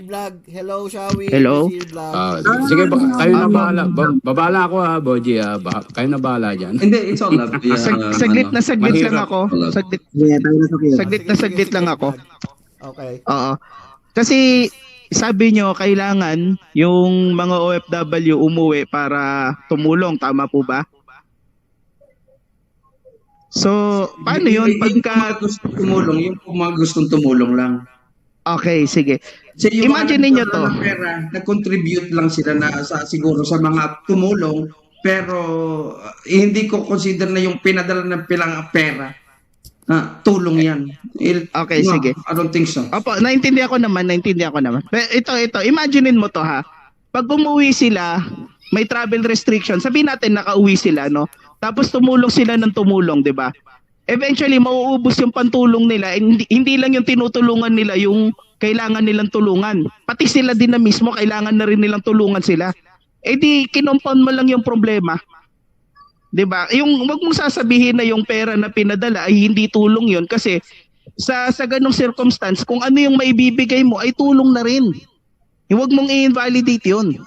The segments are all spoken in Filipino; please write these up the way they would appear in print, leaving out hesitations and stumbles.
Vlog. Hello, Shawi. Hello? Brazil Vlog. Sige, kayo na bahala. Babala ako Boji. Kayo na bahala dyan. Hindi, it's all up. Yeah, Saglit na saglit lang mahirap. ako. Saglit, Yeah, tayo na sa kaya. saglit na saglit lang ako. Okay. Oo. Kasi sabi nyo, kailangan yung mga OFW umuwi para tumulong. Tama po ba? So, paano yun? Yung Pagka... mga gustong tumulong, yung mga gustong tumulong lang. Okay, sige. So, yung Imagine ninyo to. Ng pera, nag-contribute lang sila na siguro sa mga tumulong, pero hindi ko consider na yung pinadala ng pilang pera. Tulong yan. Okay, No, sige. I don't think so. Opo, naintindihan ko naman. Pero ito, imaginein mo to ha. Pag umuwi sila, may travel restriction. Sabihin natin nakauwi sila, no? Tapos tumulong sila ng tumulong, 'di ba? Eventually mauubos yung pantulong nila. Hindi lang yung tinutulungan nila yung kailangan nilang tulungan. Pati sila din na mismo kailangan na rin nilang tulungan sila. Eh di kinompound mo lang yung problema. 'Di ba? Yung wag mong sasabihin na yung pera na pinadala ay hindi tulong 'yon kasi sa ganung circumstance kung ano yung maibibigay mo ay tulong na rin. Huwag mong i-invalidate 'yon.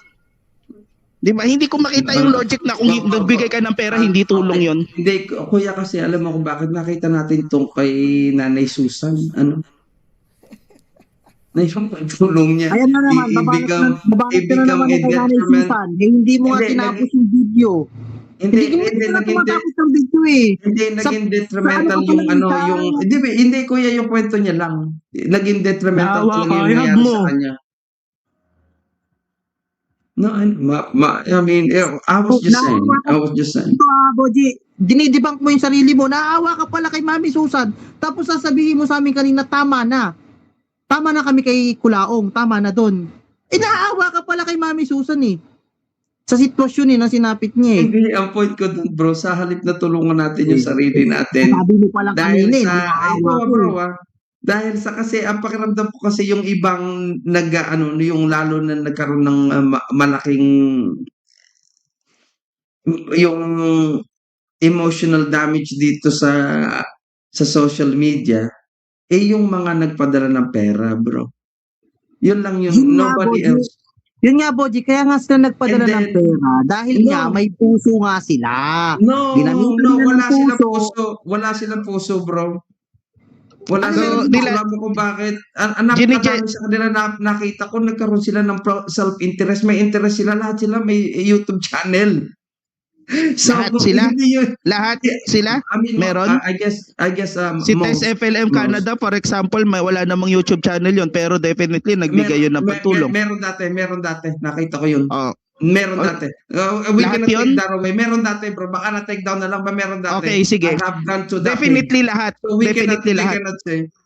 'Di ba? Hindi ko makita yung logic na kung nagbigay ka ng pera hindi tulong 'yon. Hindi, kuya, kasi alam mo kung bakit nakita natin itong kay Nanay Susan. Ano? Na yung pagtulong niya. Ayan na naman, babalat ka na naman kay Nanay Susan. Eh, hindi mo nga Hindi, tinapos yung video. Hindi ko na tumatapos ng video eh. Hindi naging detrimental ano yung pa ano pala yung hindi kuya yung kwento niya lang. Naging detrimental Naawa talaga yung ka, nangyari mo. sa kanya. No, I mean, I was just saying. Ito Boji, dinidebunk mo yung sarili mo. Naawa ka pala kay Mami Susan. Tapos sasabihin mo sa amin kanina, tama na. Tama na kami kay Kulaong. Tama na doon. Eh, naawa ka pala kay Mami Susan eh. Sa sitwasyon na sinapit niya eh. Hindi, ang point ko dun, bro, sa halip na tulungan natin yung sarili natin. Sabi mo palang Dahil kanina eh. sa, naawa ko eh. Dahil sa kasi, ang pakiramdam ko kasi yung ibang yung lalo na nagkaroon ng malaking yung emotional damage dito sa social media, yung mga nagpadala ng pera, bro. Yun lang yun. Yun nga, Nobody Boji. else. Yun nga, Boji, kaya nga sila nagpadala And then, ng pera dahil no. nga may puso nga sila. Ginamitan nila wala ng silang puso. puso. Wala silang puso, bro. Wala Ano, silang puso. nila- Alam mo kung bakit. Napakadami sa kanila nakita ko, nagkaroon sila ng self-interest. May interest sila. Lahat sila may YouTube channel. So, Lahat sila? hindi yun. Lahat sila? I mean, Meron? I guess Si most. Tess FLM Canada, for example, wala namang YouTube channel yon pero definitely nagbigay yun ng pagtulong. Meron dati. Nakita ko yun. Oh, Meron Oh, dati. We lahat cannot yun? take that away. Meron dati, bro. Baka na-take down na lang ba? Meron dati. Okay, sige. I have gone to that. definitely lahat. So we cannot Definitely lahat.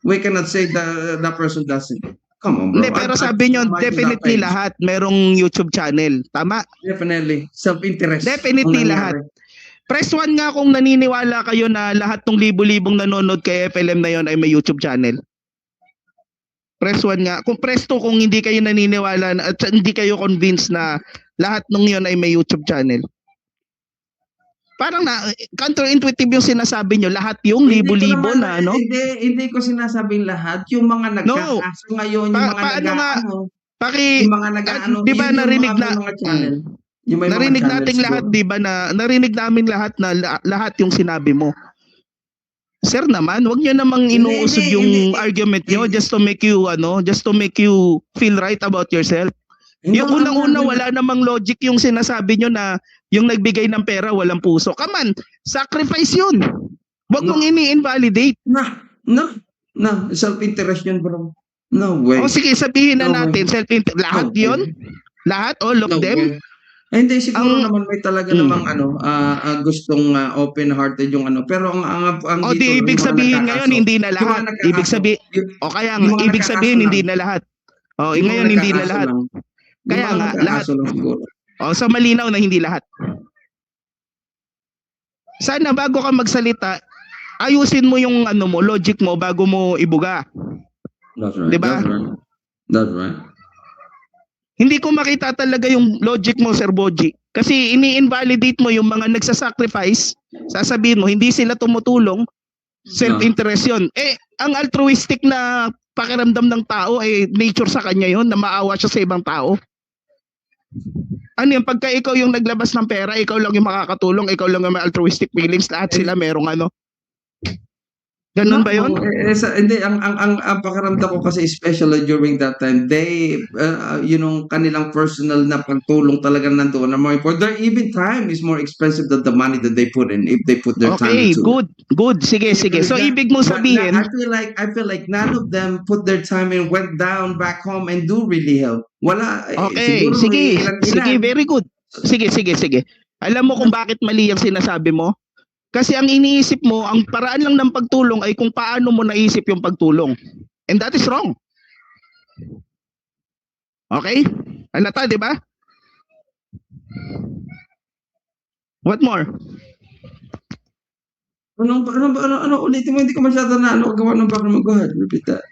we cannot say the person doesn't. Come on, bro. Hindi, pero sabi nyo, definitely lahat merong YouTube channel. Tama? Definitely. Self-interest. Definitely ang lahat. nangyari. Press 1 nga kung naniniwala kayo na lahat ng libo-libong nanonood kay FLM na yon ay may YouTube channel. Press 1 nga. Kung press 2 kung hindi kayo naniniwala at hindi kayo convinced na lahat ng yon ay may YouTube channel. Parang counterintuitive yung sinasabi nyo. Lahat yung Hindi ko libo-libo naman- na, no? Hindi ko sinasabing lahat. Yung mga nagkakaso ngayon, yung mga paano nga? yung mga nag-ano, di ba yun yung narinig mga channel. Yung may mga narinig channels nating lahat, siguro. di ba, na narinig namin lahat na lahat yung sinabi mo. Sir naman, wag niyo namang inuusog yung argument niyo just to make you feel right about yourself. Yung unang-una wala namang logic yung sinasabi niyo na yung nagbigay ng pera walang puso. Come on, sacrifice yun. Wag mong ini-invalidate. No, self-interest yun, bro. No way. O sige, sabihin na No natin, lahat No way. yun? Lahat? All of No them? way. Hindi, siguro Ang- naman may talaga namang gustong open-hearted yung pero ang O di ibig sabihin ngayon hindi na lahat. Ibig sabihin kaya nga ibig sabihin hindi na lahat. O ngayon hindi na lahat. Kaya nga lahat. O sa malinaw na hindi lahat. Sana bago ka magsalita, ayusin mo yung logic mo bago mo ibuga. That's right. Diba? That's right. Hindi ko makita talaga yung logic mo, Sir Boji. Kasi ini-invalidate mo yung mga nagsasacrifice. Sasabihin mo, hindi sila tumutulong. Self-interest yun. Ang altruistic na pakiramdam ng tao ay nature sa kanya yon na maawa siya sa ibang tao. Ano yan, pagka ikaw yung naglabas ng pera, ikaw lang yung makakatulong, ikaw lang yung may altruistic feelings, lahat sila merong ano. Ganun ba yun? Hindi, ang pakiramdam ko kasi especially during that time, they, yung kanilang personal na pagtulong talaga nandoon na more important. Their even time is more expensive than the money that they put in if they put their time Okay, into it. good. Sige. So, ibig mo But sabihin, I feel like none of them put their time in, went down back home and do really help. Wala. okay, siguro sige, may ilan-ilan. sige, very good. Sige. Alam mo kung bakit mali ang sinasabi mo? Kasi ang iniisip mo, ang paraan lang ng pagtulong ay kung paano mo naisip yung pagtulong. And that is wrong. Okay? Halata, di ba? What more? Ano, ulitin mo, hindi ko masyado na gawa ng background. Go ahead, repeat that.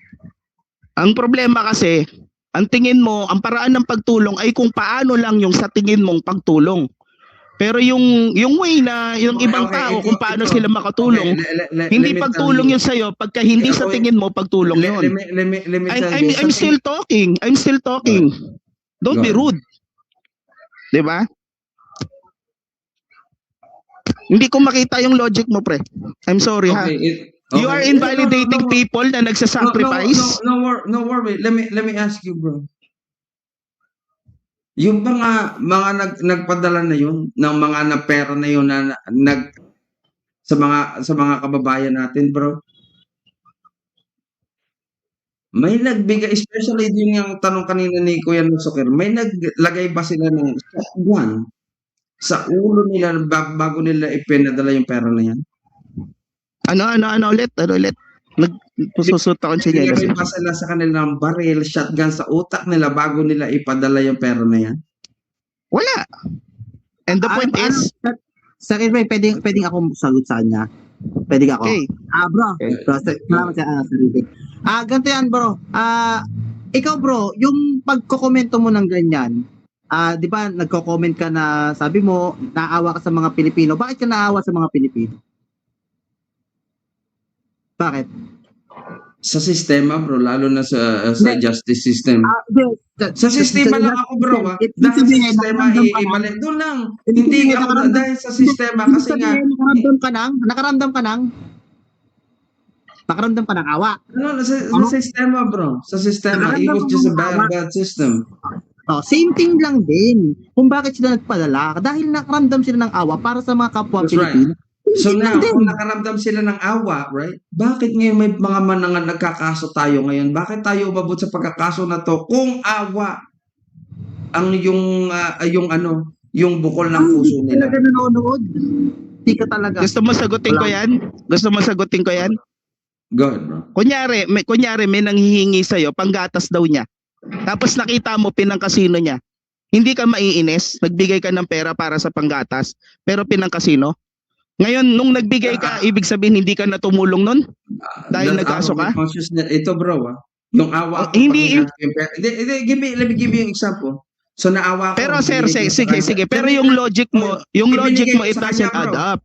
Ang problema kasi, ang tingin mo, ang paraan ng pagtulong ay kung paano lang yung sa tingin mong pagtulong. Pero yung way na yung ibang tao kung paano sila makatulong, hindi pagtulong yun sa'yo pagka hindi sa tingin mo pagtulong yun. I'm still talking. Don't be rude. 'Di ba? Hindi ko makita yung logic mo, pre. I'm sorry, ha. You are invalidating people na nagsasacrifice. No worry. Let me ask you, bro. Yung mga nagpadala na yun ng mga na pera na yun na sa mga kababayan natin, bro. May nagbigay, especially din yung tanong kanina ni Kuya Nusuker, may naglagay ba sila ng shotgun sa ulo nila bago nila ipinadala yung pera na yan? Ano ulit? Nagpususot ako sa inyo. Naglagay ba sila sa kanilang baril, shotgun sa utak nila bago nila ipadala yung pera na yan? Wala. And the point is, sa akin, pwedeng ako sagot sa kanya. Pwede ako. okay. Bro. Salamat sa sarili. Ganito yan, bro. Ikaw, bro, yung pagkokomento mo ng ganyan, di ba, nagko-comment ka na sabi mo, naawa ka sa mga Pilipino. Bakit ka naawa sa mga Pilipino? Bakit? Sa sistema, bro, lalo na sa justice system. Sa sistema lang ako, bro. Dahil sa sistema, mali. Doon lang. Hindi ako dahil sa sistema kasi nga. Nakaramdam ka ng awa. Ano, sa sistema, bro. Sa sistema. It was just a bad system. Same thing lang din. Kung bakit sila nagpadala. Dahil nakaramdam sila ng awa para sa mga kapwa That's right. Pilipino. So now, kung nakaramdam sila ng awa, right? Bakit ngayon may mga manangan nagkakaso tayo ngayon? Bakit tayo umabot sa pagkakaso na to? Kung awa ang yung bukol ng puso nila. Hindi ka nanonood. Hindi ka talaga. Gusto mo sagutin ko yan? Go ahead, bro. Kunyari may nanghihingi sa'yo, panggatas daw niya. Tapos nakita mo pinangkasino niya. Hindi ka maiinis, nagbigay ka ng pera para sa panggatas, pero pinangkasino. Ngayon, nung nagbigay ka, ibig sabihin hindi ka na tumulong nun? Dahil nag-aso ka? Ito, bro, yung awa ko. Hindi. Let me give you an example. So, naawa ko. Pero sir, sige. Pero yung logic mo, it doesn't add up.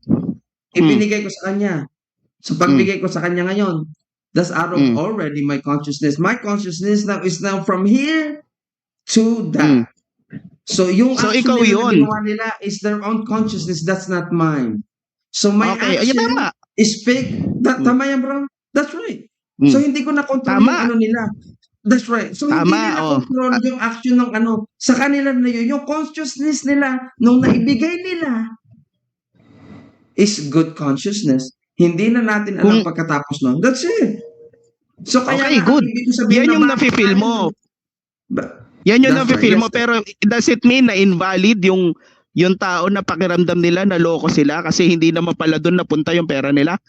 Ibinigay ko sa kanya. So, pagbigay ko sa kanya ngayon, that's out of already my consciousness. My consciousness now is now from here to that. So, yung action ikaw nila yun. na ginawa nila is their own consciousness. That's not mine. So, my action is fake. Tama yan, bro? That's right. So, hindi ko na-control yung ano nila. That's right. So, hindi nila control yung action ng sa kanila na yun. Yung consciousness nila, nung naibigay nila, is good consciousness. Hindi na natin alam pagkatapos nun. That's it. So, kaya good. Yan yung nafe-feel mo. Yan yung nafe-feel mo. Pero does it mean na invalid yung tao na pakiramdam nila na loko sila kasi hindi naman pala doon napunta yung pera nila?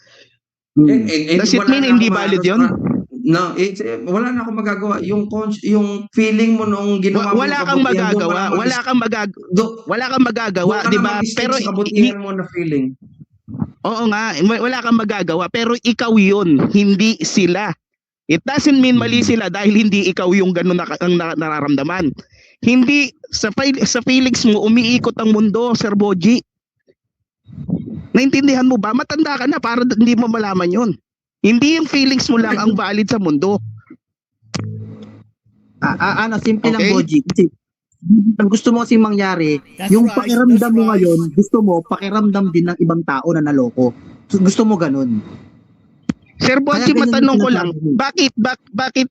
Does it mean hindi valid yun? No, wala na akong magagawa. Yung feeling mo nung ginawa mo. Wala kang magagawa, di ba? Pero kabutihan mo na feeling. Oo nga, wala kang magagawa. Pero ikaw yun, hindi sila. It doesn't mean mali sila dahil hindi ikaw yung ganun ang nararamdaman. Hindi, sa feelings mo, umiikot ang mundo, Sir Boji. Naintindihan mo ba? Matanda ka na para hindi mo malaman yun. Hindi yung feelings mo lang ang valid sa mundo. Simple lang, Okay. Boji. Kasi ang gusto mo kasing mangyari, That's yung right, pakiramdam that's mo right. ngayon, gusto mo pakiramdam din ng ibang tao na naloko. So, gusto mo ganun. Sir Bossy, Kaya ganyan matanong yung ko lang, sinasabi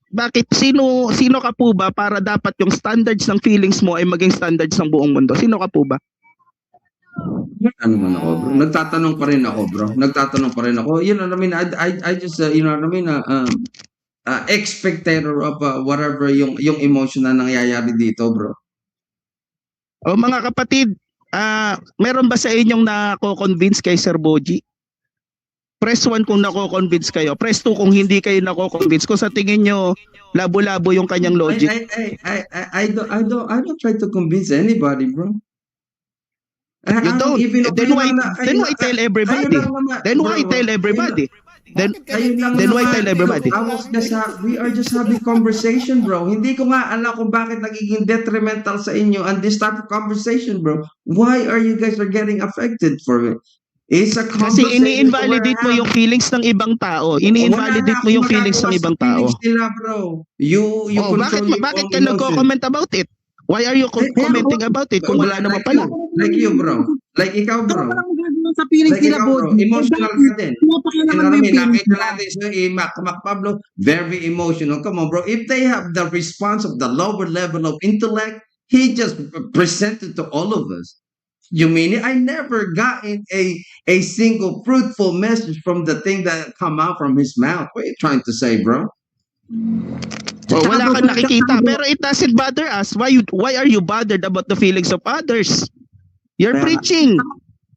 bakit sino ka po ba para dapat yung standards ng feelings mo ay maging standards ng buong mundo? Sino ka po ba? Ano man ako, bro? Nagtatanong pa rin ako, bro. Nagtatanong pa rin ako. You know what I mean? I just, you know what I mean? Expectator of whatever yung emotion na nangyayari dito, bro. O mga kapatid, meron ba sa inyong nako-convince kay Sir Boji? Press 1 kung nako-convince kayo. Press 2 kung hindi kayo nako-convince. Kung sa tingin nyo, labo-labo yung kanyang logic. I don't try to convince anybody, bro. You don't. Then why tell everybody? Then why tell everybody? Then why tell everybody? We are just having conversation, bro. Hindi ko nga alam kung bakit nagiging detrimental sa inyo and this type of conversation, bro. Why are you guys are getting affected for it? It's a Kasi conversation. ini-invalidate mo yung feelings ng ibang tao. Ini-invalidate mo yung feelings ng ibang tao. Nila, bro. You control your bakit own ka emotion. nagko-comment about it? Why are you commenting about it kung wala naman pala? Like you, bro. Like ikaw, bro. Ano magagawa sa feelings Like nila, ikaw, bro. Boji? Emotional ka din. You know Pinapakialaman what I mo yung mean? feelings Nakita nila. natin si Mac Pablo, very emotional. Come on, bro. If they have the response of the lower level of intellect, he just presented to all of us. You mean it? I never gotten a single fruitful message from the thing that come out from his mouth. What are you trying to say, bro? Wala kang nakikita, pero it doesn't bother us. Why are you bothered about the feelings of others? You're preaching.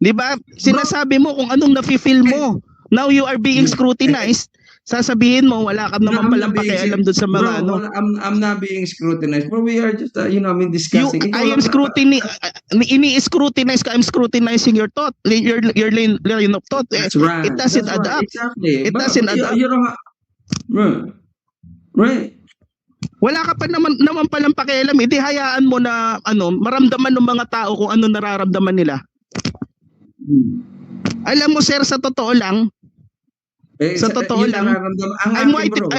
'Di ba? Sinasabi mo kung anong nafi-feel mo. Now you are being scrutinized. Sasabihin mo wala ka naman palang pakialam doon sa mga bro, I'm not being scrutinized. Bro, we are just discussing. I am ini-scrutinize ka. I'm scrutinizing your thought, your line of thought. That's right. It doesn't That's add right. up. Exactly. It doesn't add up. You don't right. Wala ka pa naman palang pakialam. Hindi hayaan mo na maramdaman ng mga tao kung ano nararamdaman nila. Alam mo, sir, sa totoo lang, I'm wiping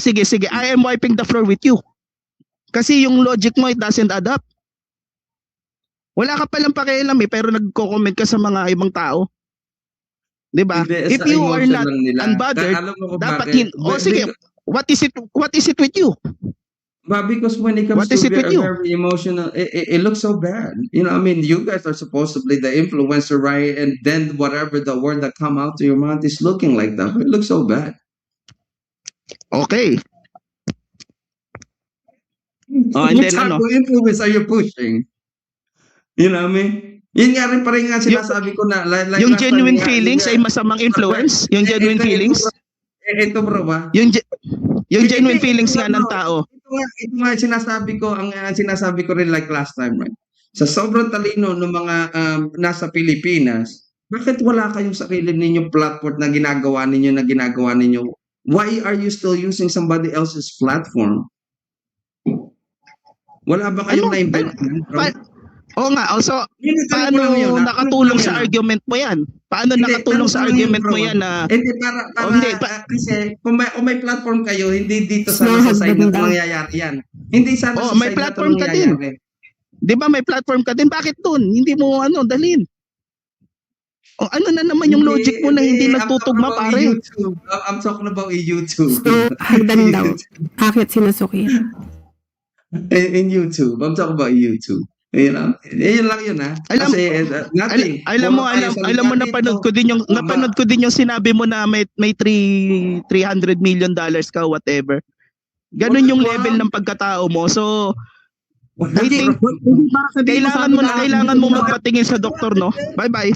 sige. I am wiping the floor with you. Kasi yung logic mo, it doesn't add up. Wala ka palang pakialam pero nagko-comment ka sa mga ibang tao. 'Di ba? If you are not unbothered, dapat sige. What is it with you? But because when it comes What is to it with you? very emotional, it looks so bad. You know, I mean, you guys are supposedly the influencer, right? And then whatever the word that come out to your mouth is looking like that. It looks so bad. Okay. And then type of influence are you pushing? You know what I mean? Yun nga rin pa rin nga sinasabi ko na like yung genuine feelings ay masamang influence? Yung genuine feelings? Ito bro ba? Yung genuine feelings nga ng tao. Ito nga sinasabi ko, ang sinasabi ko rin like last time, right? Sa sobrang talino ng mga nasa Pilipinas, bakit wala kayong sarili ninyong platform na ginagawa ninyo? Why are you still using somebody else's platform? Wala ba kayong na-invent? Oo nga. Also, paano nakatulong sa argument mo yan? Paano nakatulong sa argument mo yan na... Hindi, kasi kung may platform kayo, hindi dito sa side na nangyayari yan. Hindi sana sa may side platform na ka din. nangyayari. Di ba may platform ka din? Bakit dun? Hindi mo dalhin. O ano na naman yung logic mo na hindi nagtutugma, pare? I'm talking about YouTube. So, hagdan daw. Bakit sinusuki? In YouTube. I'm talking about YouTube. Yun lang yun ha. Kasi nothing. Alam mo napanood ko din yung sinabi mo na may $300 million ka whatever. Ganun yung level ng pagkatao mo. So I think kailangan mo magpatingin sa doktor, no? Bye-bye.